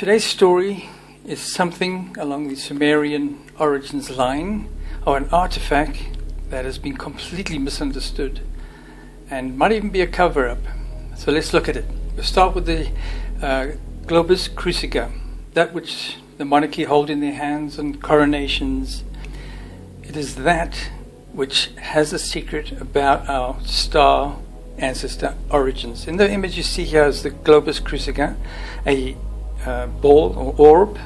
Today's story is something along the Sumerian origins line, or an artifact that has been completely misunderstood and might even be a cover-up. So let's look at it. We'll start with the globus crucica, that which the monarchy hold in their hands on coronations. It is that which has a secret about our star ancestor origins. In the image you see here is the globus crucica, a ball or orb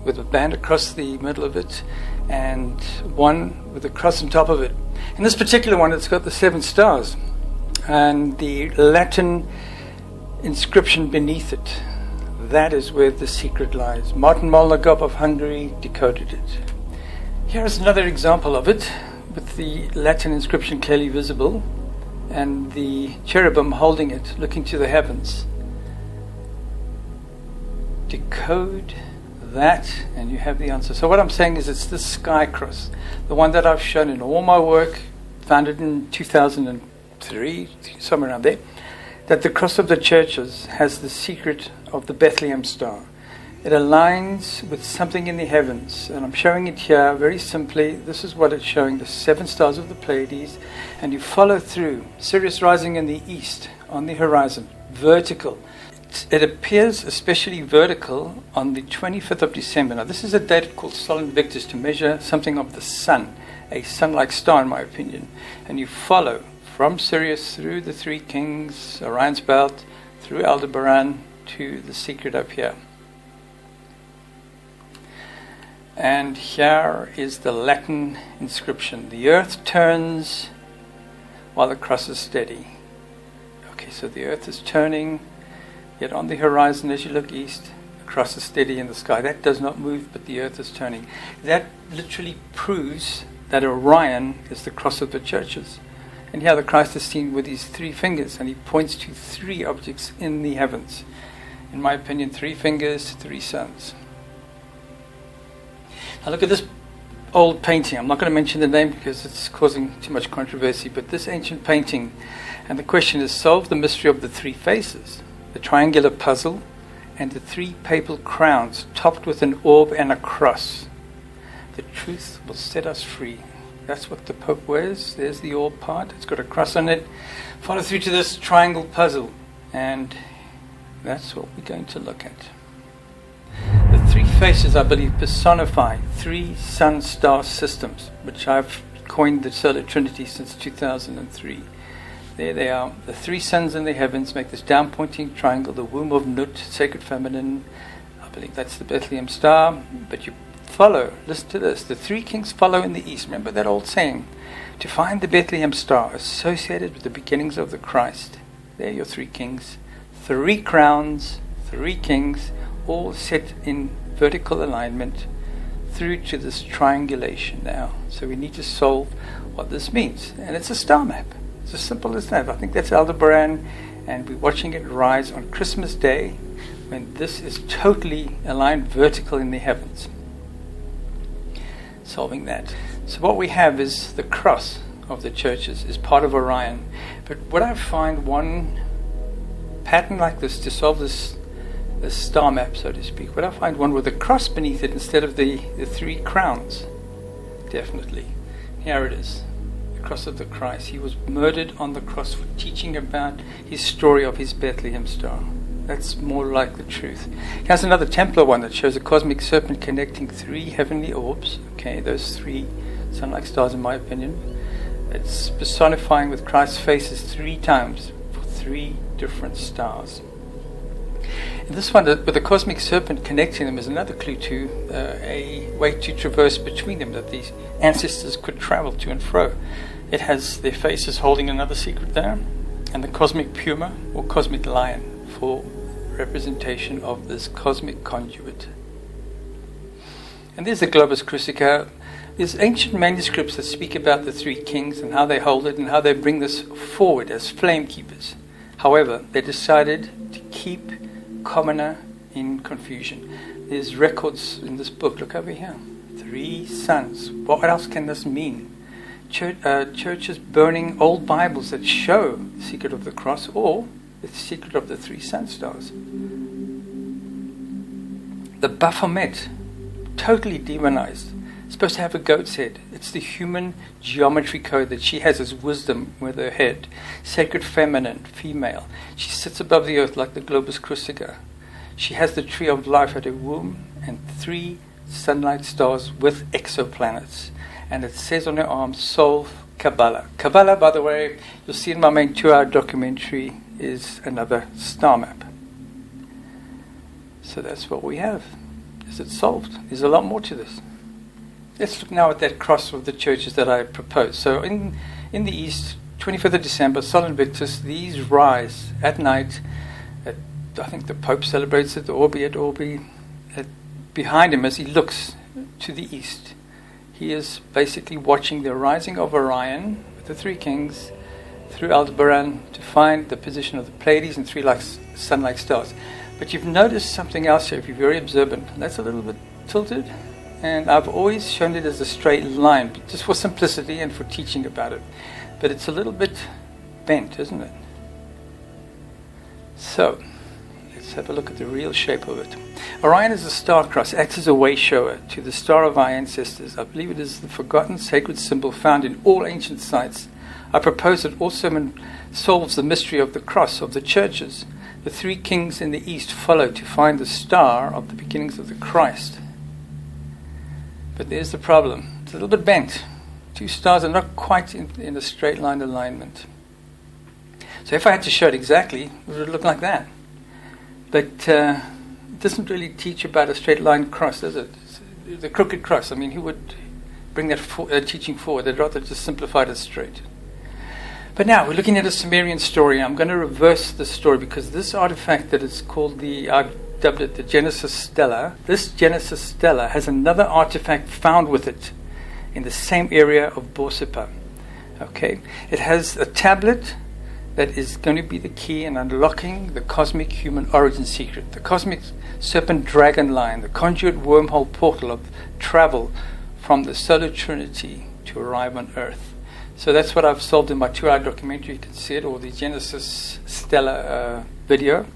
with a band across the middle of it and one with a cross on top of it. In this particular one, it's got the 7 stars and the Latin inscription beneath it. That is where the secret lies. Martin Molnagop of Hungary decoded it. Here is another example of it, with the Latin inscription clearly visible and the cherubim holding it, looking to the heavens. Decode that and you have the answer. So what I'm saying is it's this sky cross, the one that I've shown in all my work, founded in 2003, somewhere around there, that the cross of the churches has the secret of the Bethlehem star. It aligns with something in the heavens, and I'm showing it here very simply. This is what it's showing, the 7 stars of the Pleiades, and you follow through. Sirius rising in the east on the horizon, vertical. It appears especially vertical on the 25th of December. Now this is a date called Sol Invictus to measure something of the sun, a sun-like star in my opinion. And you follow from Sirius through the 3 kings, Orion's belt, through Aldebaran to the secret up here. And here is the Latin inscription. The earth turns while the cross is steady. Okay, so the earth is turning, yet on the horizon as you look east, the cross is steady in the sky. That does not move, but the earth is turning. That literally proves that Orion is the cross of the churches. And here the Christ is seen with his 3 fingers, and he points to 3 objects in the heavens. In my opinion, 3 fingers, 3 suns. Now look at this old painting. I'm not going to mention the name because it's causing too much controversy, but this ancient painting, and the question is, solve the mystery of the 3 faces, the triangular puzzle, and the 3 papal crowns topped with an orb and a cross. The truth will set us free. That's what the Pope wears. There's the orb part. It's got a cross on it. Follow through to this triangle puzzle, and that's what we're going to look at. The 3 faces, I believe, personify 3 sun-star systems, which I've coined the Solar Trinity since 2003. There they are. The 3 suns in the heavens make this down-pointing triangle, the womb of Nut, sacred feminine. I believe that's the Bethlehem star. But you follow, listen to this, the 3 kings follow in the east. Remember that old saying? To find the Bethlehem star associated with the beginnings of the Christ. There are your 3 kings. 3 crowns, 3 kings, all set in vertical alignment through to this triangulation now. So we need to solve what this means. And it's a star map. It's as simple as that. I think that's Aldebaran, and we're watching it rise on Christmas Day when this is totally aligned vertical in the heavens. Solving that. So what we have is the cross of the churches is part of Orion. But would I find one pattern like this to solve this star map, so to speak? Would I find one with a cross beneath it instead of the 3 crowns? Definitely. Here it is. Cross of the Christ. He was murdered on the cross for teaching about his story of his Bethlehem star. That's more like the truth. Here's another Templar one that shows a cosmic serpent connecting 3 heavenly orbs. Okay, those 3 sun-like stars in my opinion. It's personifying with Christ's faces 3 times for 3 different stars. And this one with the cosmic serpent connecting them is another clue to a way to traverse between them, that these ancestors could travel to and fro. It has their faces holding another secret there, and the cosmic puma or cosmic lion for representation of this cosmic conduit. And there's the globus crucica. There's ancient manuscripts that speak about the 3 kings and how they hold it and how they bring this forward as flame keepers. However, they decided to keep commoner in confusion. There's records in this book. Look over here. 3 suns. What else can this mean? Churches burning old Bibles that show the secret of the cross or the secret of the 3 sun stars. The Baphomet, totally demonized. Supposed to have a goat's head. It's the human geometry code that she has as wisdom with her head. Sacred feminine, female. She sits above the earth like the globus cruciger. She has the tree of life at her womb and 3 sunlight stars with exoplanets. And it says on her arm, Solve Kabbalah. Kabbalah, by the way, you'll see in my main 2-hour documentary, is another star map. So that's what we have. Is it solved? There's a lot more to this. Let's look now at that cross of the churches that I proposed. So in the east, 25th of December, Sol Invictus, these rise at night. I think the Pope celebrates it, the Orbi et Orbi. Behind him, as he looks to the east, he is basically watching the rising of Orion with the 3 kings through Aldebaran to find the position of the Pleiades and 3 sun-like stars. But you've noticed something else here if you're very observant. That's a little bit tilted. And I've always shown it as a straight line, just for simplicity and for teaching about it. But it's a little bit bent, isn't it? So, let's have a look at the real shape of it. Orion is a star cross, acts as a way shower to the star of our ancestors. I believe it is the forgotten sacred symbol found in all ancient sites. I propose it also solves the mystery of the cross of the churches. The 3 kings in the east follow to find the star of the beginnings of the Christ. But there's the problem. It's a little bit bent. 2 stars are not quite in a straight line alignment. So if I had to show it exactly, it would look like that. But it doesn't really teach about a straight line cross, does it? The crooked cross. I mean, who would bring that teaching forward? They'd rather just simplify it straight. But now we're looking at a Sumerian story. I'm going to reverse the story because this artifact that is called I've dubbed it the Genesis Stella. This Genesis Stella has another artifact found with it in the same area of Borsippa. Okay, it has a tablet that is going to be the key in unlocking the cosmic human origin secret, the cosmic serpent dragon line, the conduit wormhole portal of travel from the solar trinity to arrive on Earth. So that's what I've solved in my 2-hour documentary. You can see it, or the Genesis Stella video.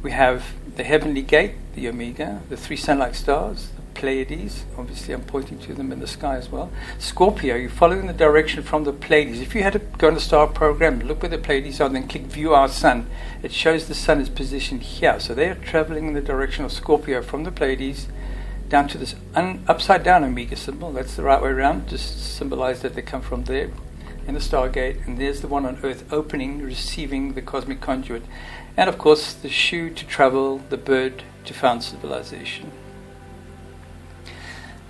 We have the heavenly gate, the Omega, the 3 sun-like stars, the Pleiades. Obviously, I'm pointing to them in the sky as well. Scorpio, you follow in the direction from the Pleiades. If you had to go on the star program, look where the Pleiades are, then click View Our Sun. It shows the sun is positioned here. So they are traveling in the direction of Scorpio from the Pleiades down to this upside down Omega symbol. That's the right way around. Just symbolize that they come from there in the Stargate. And there's the one on Earth opening, receiving the cosmic conduit. And of course, the shoe to travel, the bird to found civilization.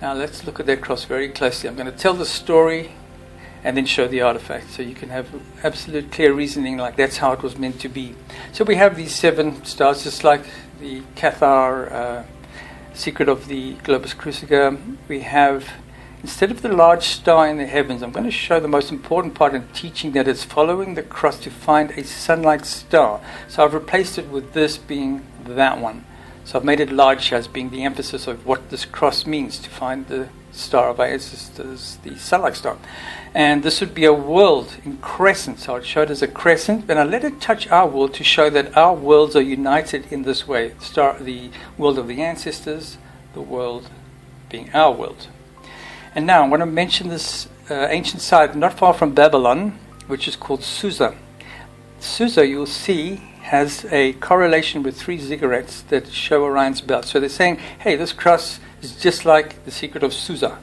Now let's look at that cross very closely. I'm going to tell the story and then show the artifact, so you can have absolute clear reasoning, like that's how it was meant to be. So we have these 7 stars, just like the Cathar secret of the globus cruciger. We have, instead of the large star in the heavens, I'm going to show the most important part in teaching, that it's following the cross to find a sun-like star. So I've replaced it with this being that one. So I've made it large as being the emphasis of what this cross means, to find the star of our ancestors, the sun-like star. And this would be a world in crescent. So I'd show it as a crescent, and I let it touch our world to show that our worlds are united in this way. The world of the ancestors, the world being our world. And now I want to mention this ancient site not far from Babylon, which is called Susa. Susa, you'll see, has a correlation with 3 ziggurats that show Orion's belt. So they're saying, hey, this cross is just like the secret of Susa.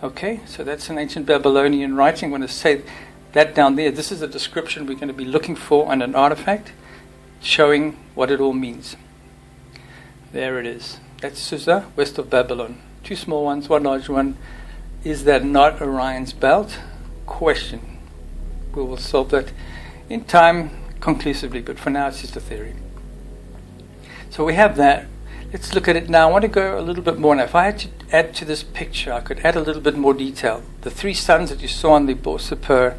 Okay, so that's an ancient Babylonian writing. I'm going to say that down there. This is a description we're going to be looking for on an artifact, showing what it all means. There it is. That's Susa, west of Babylon. 2 small ones, 1 large one. Is that not Orion's belt? Question. We will solve that in time conclusively, but for now it's just a theory. So we have that. Let's look at it now. I want to go a little bit more now. If I had to add to this picture, I could add a little bit more detail. The 3 suns that you saw on the Borsippa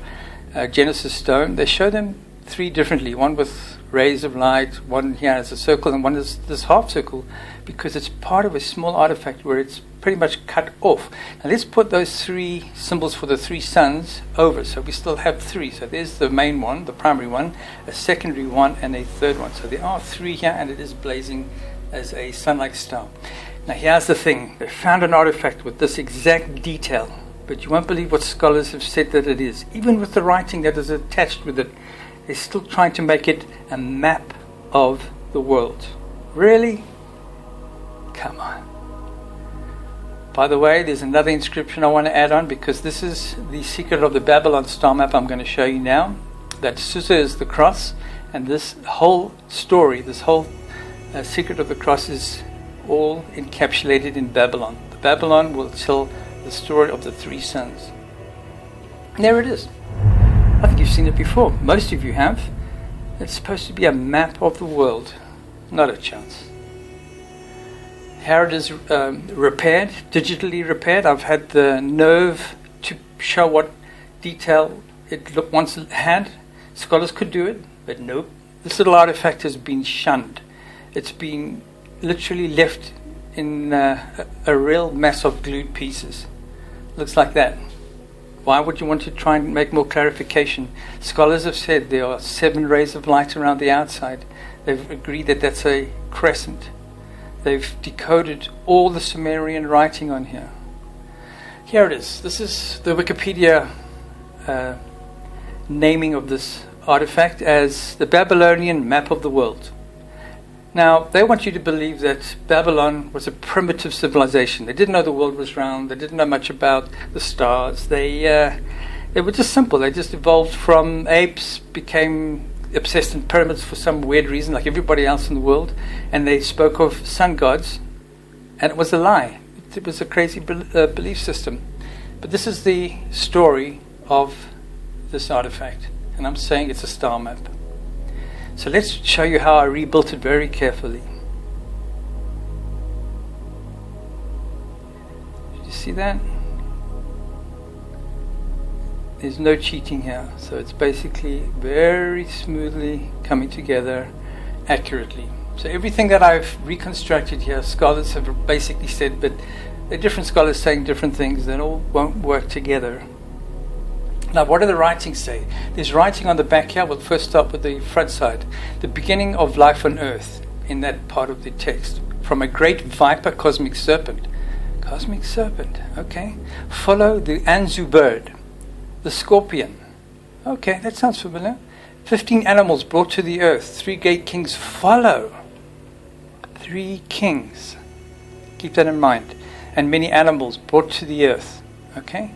Genesis stone, they show them 3 differently. One with rays of light, one here as a circle, and one is this half circle, because it's part of a small artifact where it's pretty much cut off. Now let's put those 3 symbols for the 3 suns over, so we still have 3. So there's the main one, the primary one, a secondary one, and a third one. So there are 3 here, and it is blazing as a sun-like star. Now here's the thing. They found an artifact with this exact detail, but you won't believe what scholars have said that it is. Even with the writing that is attached with it, they're still trying to make it a map of the world. Really? Come on. By the way, there's another inscription I want to add on, because this is the secret of the Babylon star map I'm going to show you now. That Susa is the cross, and this whole story, this whole secret of the cross is all encapsulated in Babylon. The Babylon will tell the story of the three sons. And there it is. I think you've seen it before. Most of you have. It's supposed to be a map of the world. Not a chance. How it is repaired, digitally repaired. I've had the nerve to show what detail it once had. Scholars could do it, but nope. This little artifact has been shunned. It's been literally left in a real mass of glued pieces. Looks like that. Why would you want to try and make more clarification? Scholars have said there are 7 rays of light around the outside. They've agreed that that's a crescent. They've decoded all the Sumerian writing on here. Here it is. This is the Wikipedia naming of this artifact as the Babylonian map of the world. Now, they want you to believe that Babylon was a primitive civilization. They didn't know the world was round. They didn't know much about the stars. They were just simple. They just evolved from apes, became obsessed in pyramids for some weird reason, like everybody else in the world, and they spoke of sun gods, and it was a lie. It was a crazy belief system. But this is the story of this artifact, and I'm saying it's a star map. So let's show you how I rebuilt it very carefully. Did you see that? There's no cheating here, so it's basically very smoothly coming together accurately. So everything that I've reconstructed here, scholars have basically said, but there are different scholars saying different things, they all won't work together. Now, what do the writings say? There's writing on the back here. We'll first start with the front side. The beginning of life on earth, in that part of the text. From a great viper, cosmic serpent. Cosmic serpent, okay. Follow the Anzu bird. The scorpion. Okay, that sounds familiar. 15 animals brought to the earth. 3 great kings follow. 3 kings. Keep that in mind. And many animals brought to the earth. Okay.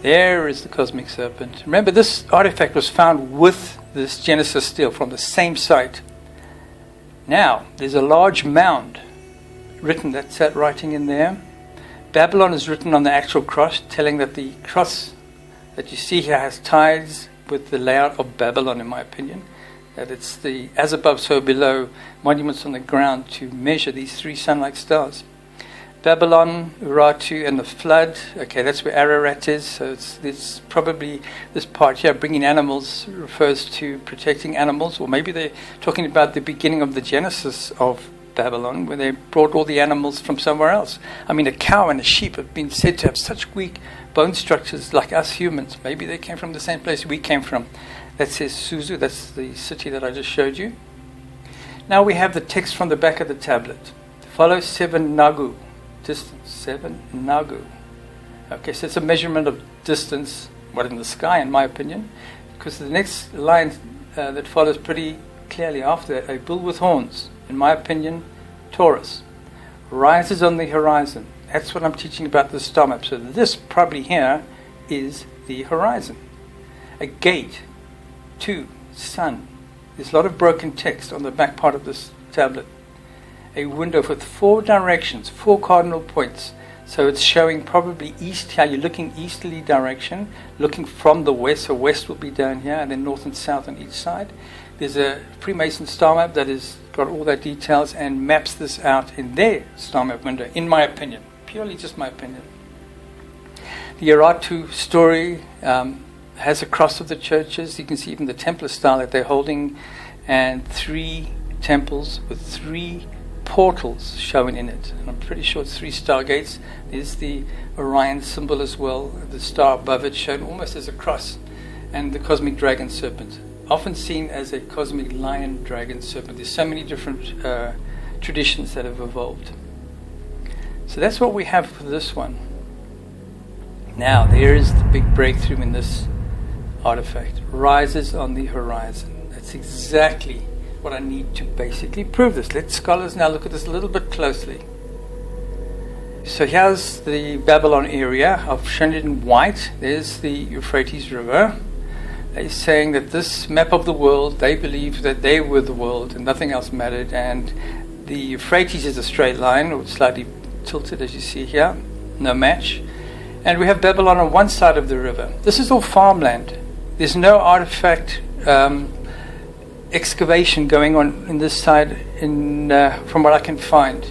There is the cosmic serpent. Remember, this artifact was found with this Genesis stele from the same site. Now, there's a large mound written, that's that writing in there. Babylon is written on the actual cross, telling that the cross that you see here has ties with the layout of Babylon, in my opinion. That it's the as above, so below monuments on the ground to measure these 3 sun-like stars. Babylon, Urartu, and the flood. Okay, that's where Ararat is. So it's probably this part here, bringing animals, refers to protecting animals. Or maybe they're talking about the beginning of the Genesis of Babylon, where they brought all the animals from somewhere else. I mean, a cow and a sheep have been said to have such weak bone structures like us humans. Maybe they came from the same place we came from. That says Suzu. That's the city that I just showed you. Now we have the text from the back of the tablet. Follow 7 Nagu. Distance 7 Nagu. Okay, so it's a measurement of distance, what in the sky, in my opinion, because the next line that follows pretty clearly after that, a bull with horns, in my opinion, Taurus, rises on the horizon. That's what I'm teaching about the star map. So this probably here is the horizon. A gate, 2, sun. There's a lot of broken text on the back part of this tablet. A window with 4 directions, 4 cardinal points. So it's showing probably east here. You're looking easterly direction, looking from the west. So west will be down here, and then north and south on each side. There's a Freemason star map that has got all that details and maps this out in their star map window, in my opinion. Purely just my opinion. The Urartu story has a cross of the churches. You can see even the Templar style that they're holding, and 3 temples with 3 portals showing in it, and I'm pretty sure it's 3 stargates. There's the Orion symbol as well, the star above it shown almost as a cross, and the cosmic dragon serpent, often seen as a cosmic lion dragon serpent. There's so many different traditions that have evolved. So that's what we have for this one. Now, there is the big breakthrough in this artifact. Rises on the horizon. That's exactly what I need to basically prove this. Let scholars now look at this a little bit closely. So here's the Babylon area. I've shown it in white. There's the Euphrates River. They're saying that this map of the world, they believe that they were the world and nothing else mattered. And the Euphrates is a straight line, or slightly tilted as you see here. No match. And we have Babylon on one side of the river. This is all farmland. There's no artifact excavation going on in this side from what I can find.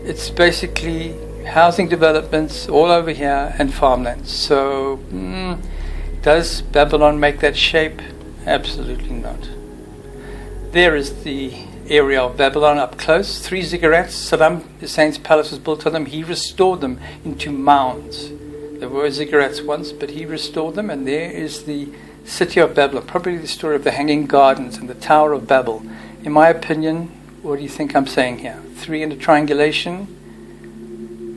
It's basically housing developments all over here and farmland. So does Babylon make that shape? Absolutely not. There is the area of Babylon up close. 3 ziggurats. Saddam Hussein's palace was built on them. He restored them into mounds. There were ziggurats once, but he restored them, and there is the city of Babylon, probably the story of the Hanging Gardens and the Tower of Babel. In my opinion, what do you think I'm saying here? 3 in a triangulation?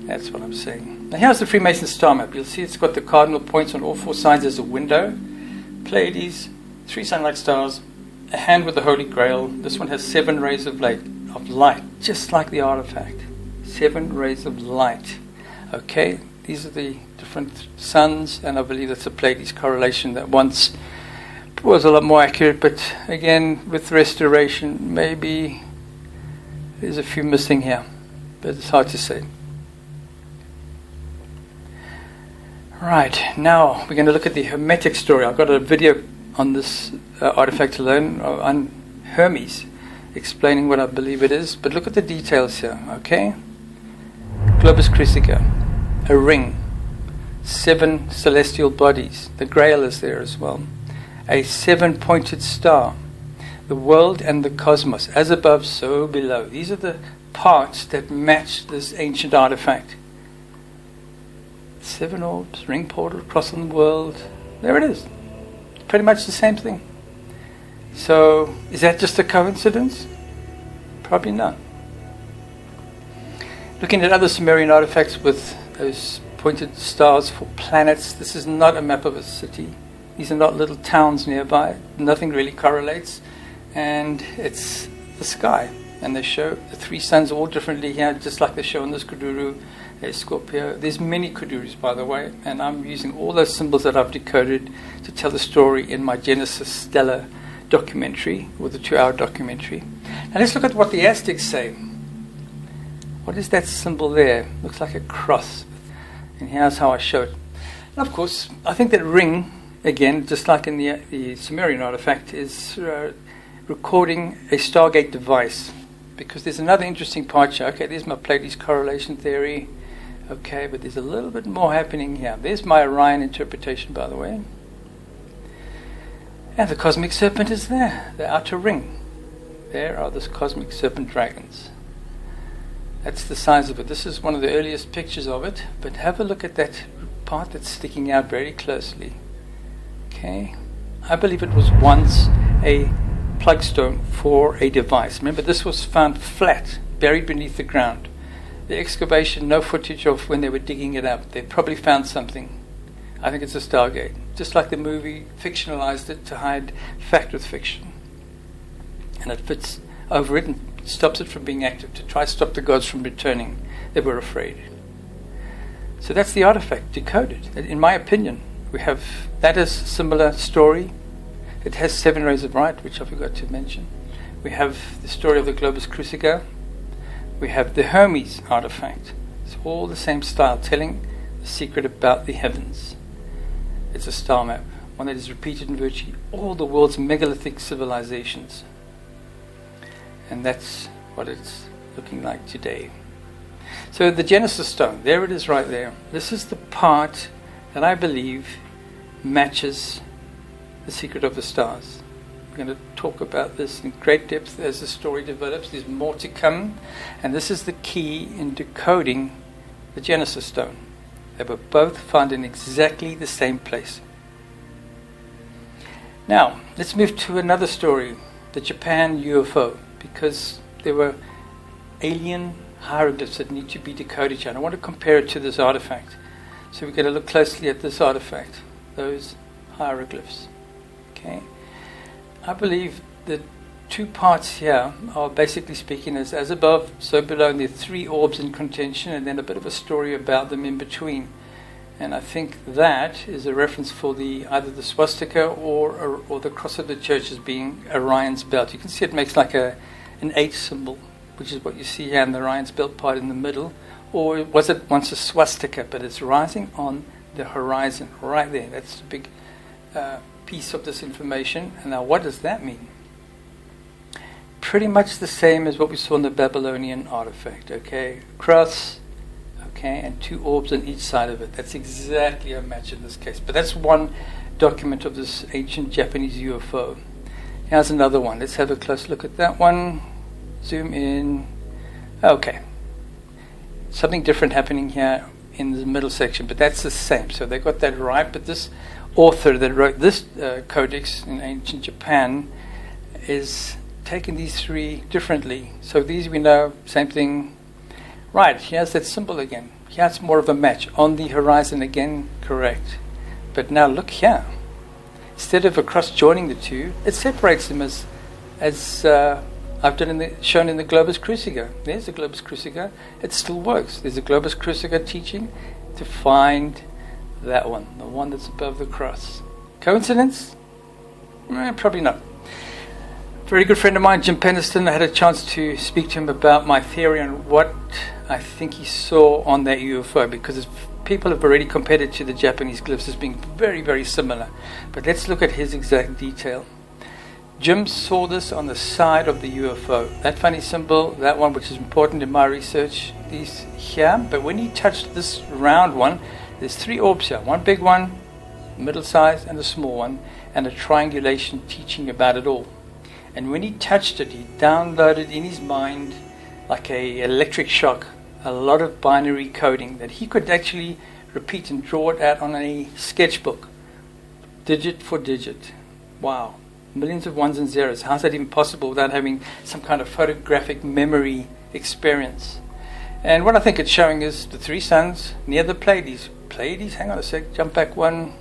That's what I'm saying. Now here's the Freemason star map. You'll see it's got the cardinal points on all 4 sides as a window. Pleiades, 3 sun-like stars, a hand with the Holy Grail. This one has 7 rays of light, just like the artifact. 7 rays of light. Okay, these are the different suns, and I believe that's a Pleiades correlation that once was a lot more accurate, but again, with restoration, maybe there's a few missing here, but it's hard to say. Right, now we're going to look at the Hermetic story. I've got a video on this artifact alone, on Hermes, explaining what I believe it is, but look at the details here, okay? Globus Chrysica, a ring, 7 celestial bodies, the Grail is there as well, a 7-pointed star, the world and the cosmos, as above, so below. These are the parts that match this ancient artifact. 7 orbs, ring portal across on the world. There it is. Pretty much the same thing. So, is that just a coincidence? Probably not. Looking at other Sumerian artifacts with those pointed stars for planets, this is not a map of a city. These are not little towns nearby. Nothing really correlates. And it's the sky. And they show the 3 suns all differently here, just like they show on this Kuduru. There's Scorpio. There's many Kudurus, by the way, and I'm using all those symbols that I've decoded to tell the story in my Genesis Stellar documentary, or the 2-hour documentary. Now let's look at what the Aztecs say. What is that symbol there? Looks like a cross. And here's how I show it. And of course, I think that ring, again, just like in the Sumerian artifact, is recording a Stargate device. Because there's another interesting part here. Okay, there's my Pleiades correlation theory. Okay, but there's a little bit more happening here. There's my Orion interpretation, by the way. And the cosmic serpent is there, the outer ring. There are those cosmic serpent dragons. That's the size of it. This is one of the earliest pictures of it, but have a look at that part that's sticking out very closely. Okay, I believe it was once a plugstone for a device. Remember, this was found flat, buried beneath the ground. The excavation, no footage of when they were digging it up. They probably found something. I think it's a Stargate. Just like the movie fictionalized it to hide fact with fiction. And it fits over it and stops it from being active, to try to stop the gods from returning. They were afraid. So that's the artifact, decoded. In my opinion, we have that is a similar story. It has 7 rays of light, which I forgot to mention. We have the story of the Globus Chrysica. We have the Hermes artifact. It's all the same style, telling the secret about the heavens. It's a star map, one that is repeated in virtually all the world's megalithic civilizations. And that's what it's looking like today. So the Genesis stone, there it is right there. This is the part that I believe matches the secret of the stars. We're going to talk about this in great depth as the story develops. There's more to come, and this is the key in decoding the Genesis stone. They were both found in exactly the same place. Now, let's move to another story, the Japan UFO, because there were alien hieroglyphs that need to be decoded here. And I want to compare it to this artifact. So we're going to look closely at this artifact, those hieroglyphs. Okay. I believe the two parts here are basically speaking as above, so below, and there are three orbs in contention, and then a bit of a story about them in between. And I think that is a reference for either the swastika or the cross of the church as being Orion's belt. You can see it makes like an H symbol, which is what you see here in the Orion's belt part in the middle. Or was it once a swastika, but it's rising on the horizon right there. That's a big piece of this information. And now what does that mean? Pretty much the same as what we saw in the Babylonian artifact. Okay, cross, okay, and two orbs on each side of it. That's exactly a match in this case. But that's one document of this ancient Japanese UFO. Here's another one. Let's have a close look at that one. Zoom in. Okay. Something different happening here in the middle section, but that's the same. So they got that right. But this author that wrote this codex in ancient Japan is taking these three differently. So these we know, same thing. Right, here's that symbol again. Here's more of a match. On the horizon again, correct. But now look here. Instead of a cross joining the two, it separates them as I've done shown in the Globus Cruciger. There's the Globus Cruciger. It still works. There's a Globus Cruciger teaching to find that one, the one that's above the cross. Coincidence? Probably not. Very good friend of mine, Jim Penniston, I had a chance to speak to him about my theory on what I think he saw on that UFO, because people have already compared it to the Japanese glyphs as being very, very similar. But let's look at his exact detail. Jim saw this on the side of the UFO. That funny symbol, that one which is important in my research, these here. But when he touched this round one, there's three orbs here. One big one, middle size, and a small one, and a triangulation teaching about it all. And when he touched it, he downloaded in his mind, like a electric shock, a lot of binary coding that he could actually repeat and draw it out on a sketchbook, digit for digit. Wow. Millions of ones and zeros. How's that even possible without having some kind of photographic memory experience? And what I think it's showing is the three suns near the Pleiades. Pleiades, hang on a sec, jump back one.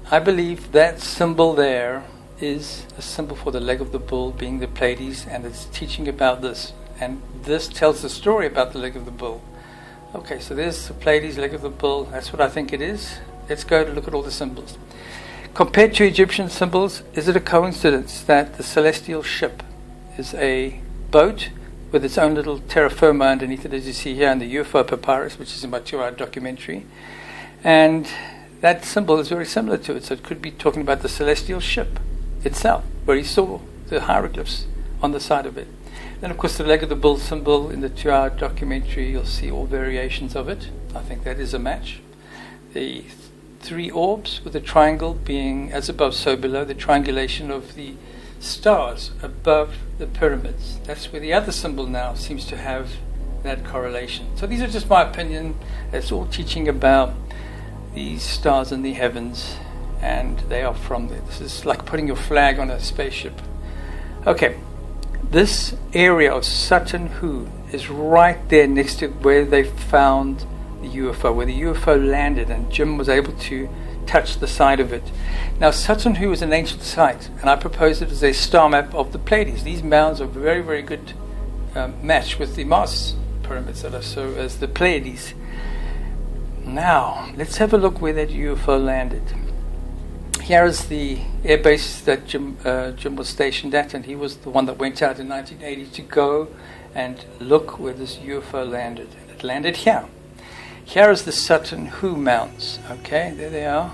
I believe that symbol there is a symbol for the leg of the bull being the Pleiades, and it's teaching about this. And this tells the story about the leg of the bull. Okay, so there's the Pleiades, leg of the bull. That's what I think it is. Let's go to look at all the symbols. Compared to Egyptian symbols, is it a coincidence that the celestial ship is a boat with its own little terra firma underneath it, as you see here in the UFO papyrus, which is in my 2-hour documentary? And that symbol is very similar to it, so it could be talking about the celestial ship itself, where he saw the hieroglyphs on the side of it. Then, of course, the leg of the bull symbol in the 2-hour documentary, you'll see all variations of it. I think that is a match. The three orbs with the triangle being as above, so below, the triangulation of the stars above the pyramids. That's where the other symbol now seems to have that correlation. So these are just my opinion. It's all teaching about these stars in the heavens, and they are from there. This is like putting your flag on a spaceship. Okay, this area of Sutton Hoo is right there next to where they found the UFO, where the UFO landed, and Jim was able to touch the side of it. Now, Sutton Hoo is an ancient site, and I propose it as a star map of the Pleiades. These mounds are very, very good match with the Mars pyramids that are so as the Pleiades. Now, let's have a look where that UFO landed. Here is the airbase that Jim was stationed at, and he was the one that went out in 1980 to go and look where this UFO landed. And it landed here. Here is the Sutton Hoo Mounds. Okay, there they are,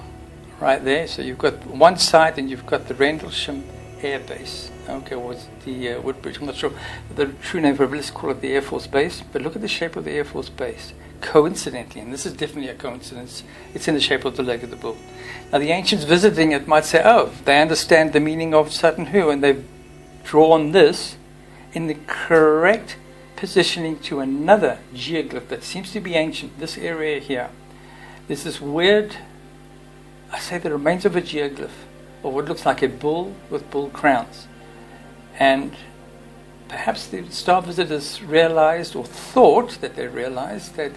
right there. So you've got one side, and you've got the Rendlesham Air Base. Okay, or the Woodbridge. I'm not sure the true name for it. Let's call it the Air Force Base. But look at the shape of the Air Force Base. Coincidentally, and this is definitely a coincidence, it's in the shape of the leg of the bull. Now, the ancients visiting it might say, oh, they understand the meaning of Sutton Hoo, and they've drawn this in the correct positioning to another geoglyph that seems to be ancient. This area here, there's this weird, I say the remains of a geoglyph, or what looks like a bull with bull crowns. And perhaps the star visitors realized or thought that they realized that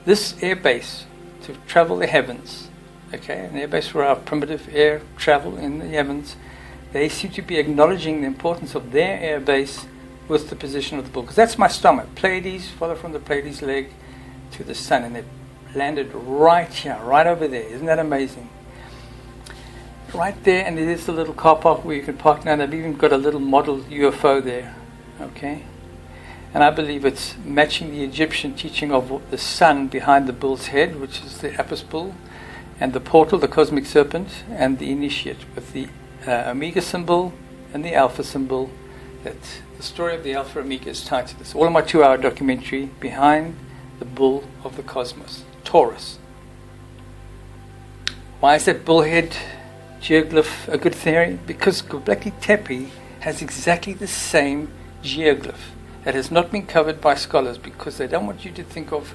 this airbase to travel the heavens, okay, an airbase for our primitive air travel in the heavens, they seem to be acknowledging the importance of their airbase with the position of the bull. Because that's my star map. Pleiades, follow from the Pleiades leg to the sun, and they landed right here, right over there. Isn't that amazing? Right there, and there's a little car park where you can park now. They've even got a little model UFO there, okay? And I believe it's matching the Egyptian teaching of the sun behind the bull's head, which is the Apis bull, and the portal, the cosmic serpent, and the initiate, with the Omega symbol and the Alpha symbol. That the story of the Alpha Omega is tied to this. All of my 2-hour documentary, Behind the Bull of the Cosmos, Taurus. Why is that bullhead geoglyph a good theory? Because Göbekli Tepe has exactly the same geoglyph that has not been covered by scholars, because they don't want you to think of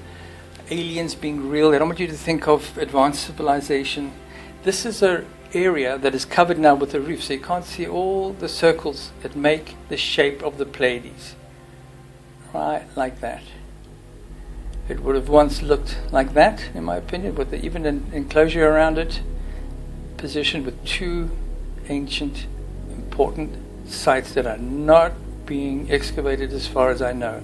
aliens being real. They don't want you to think of advanced civilization. This is an area that is covered now with a roof, so you can't see all the circles that make the shape of the Pleiades. Right, like that. It would have once looked like that, in my opinion, with even an enclosure around it, positioned with 2 ancient, important sites that are not being excavated as far as I know.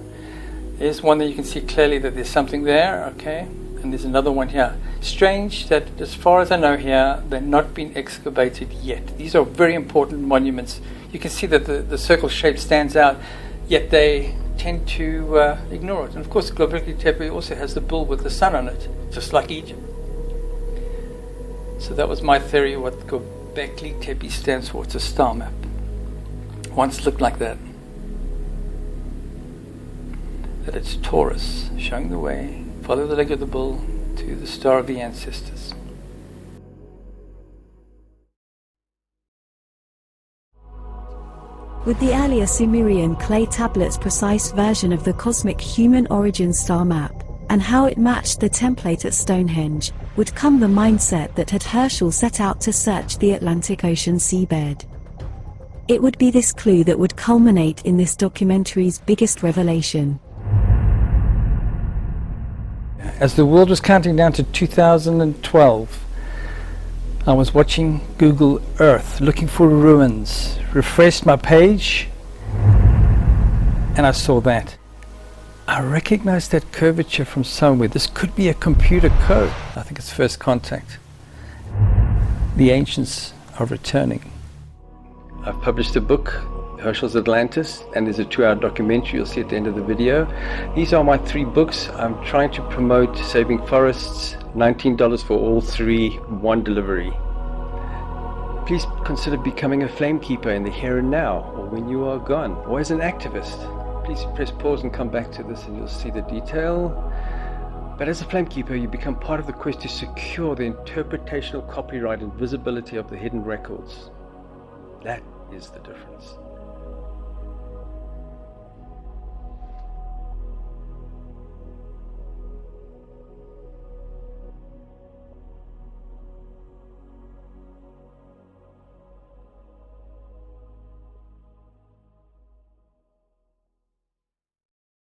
There's one that you can see clearly that there's something there, okay, and there's another one here. Strange that as far as I know here, they're not being excavated yet. These are very important monuments. You can see that the circle shape stands out, yet they tend to ignore it. And of course, Göbekli Tepe also has the bull with the sun on it, just like Egypt. So that was my theory, what Göbekli Tepe stands for. It's a star map. Once looked like that. That it's Taurus, showing the way. Follow the leg of the bull to the star of the ancestors. With the earlier Sumerian clay tablets' precise version of the cosmic human origin star map, and how it matched the template at Stonehenge, would come the mindset that had Herschel set out to search the Atlantic Ocean seabed. It would be this clue that would culminate in this documentary's biggest revelation. As the world was counting down to 2012, I was watching Google Earth, looking for ruins, refreshed my page, and I saw that. I recognized that curvature from somewhere. This could be a computer code. I think it's first contact. The ancients are returning. I've published a book, Herschel's Atlantis, and there's a 2-hour documentary you'll see at the end of the video. These are my 3 books. I'm trying to promote Saving Forests, $19 for all 3, 1 delivery. Please consider becoming a flame keeper in the here and now, or when you are gone, or as an activist. Please press pause and come back to this and you'll see the detail. But as a flame keeper, you become part of the quest to secure the interpretational copyright and visibility of the hidden records. That is the difference.